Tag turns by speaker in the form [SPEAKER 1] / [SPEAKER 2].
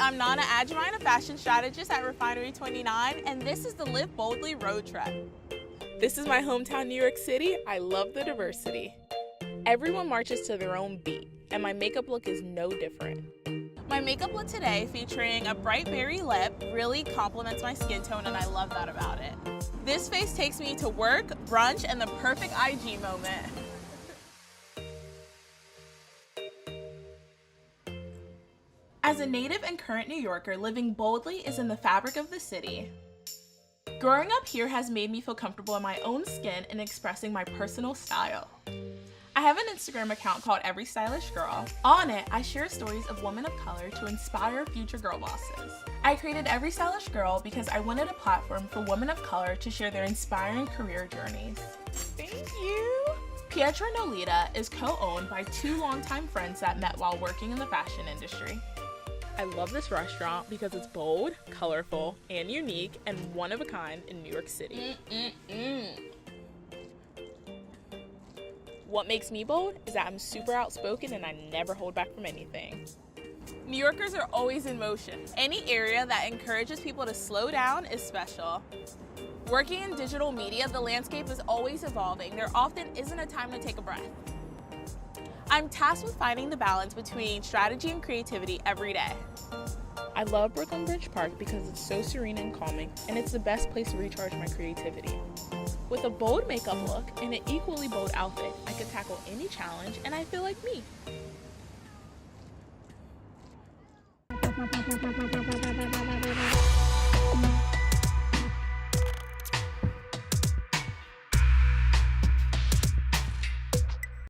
[SPEAKER 1] I'm Nana Agyemang, a fashion strategist at Refinery 29, and this is the Live Boldly road trip. This is my hometown, New York City. I love the diversity. Everyone marches to their own beat, and my makeup look is no different. My makeup look today, featuring a bright berry lip, really complements my skin tone, and I love that about it. This face takes me to work, brunch, and the perfect IG moment. As a native and current New Yorker, living boldly is in the fabric of the city. Growing up here has made me feel comfortable in my own skin and expressing my personal style. I have an Instagram account called Everystylishgirl. On it, I share stories of women of color to inspire future girl bosses. I created Everystylishgirl because I wanted a platform for women of color to share their inspiring career journeys. Thank you! Pietra Nolita is co-owned by two longtime friends that met while working in the fashion industry. I love this restaurant because it's bold, colorful, and unique, and one of a kind in New York City. What makes me bold is that I'm super outspoken and I never hold back from anything. New Yorkers are always in motion. Any area that encourages people to slow down is special. Working in digital media, the landscape is always evolving. There often isn't a time to take a breath. I'm tasked with finding the balance between strategy and creativity every day. I love Brooklyn Bridge Park because it's so serene and calming, and it's the best place to recharge my creativity. With a bold makeup look and an equally bold outfit, I can tackle any challenge, and I feel like me.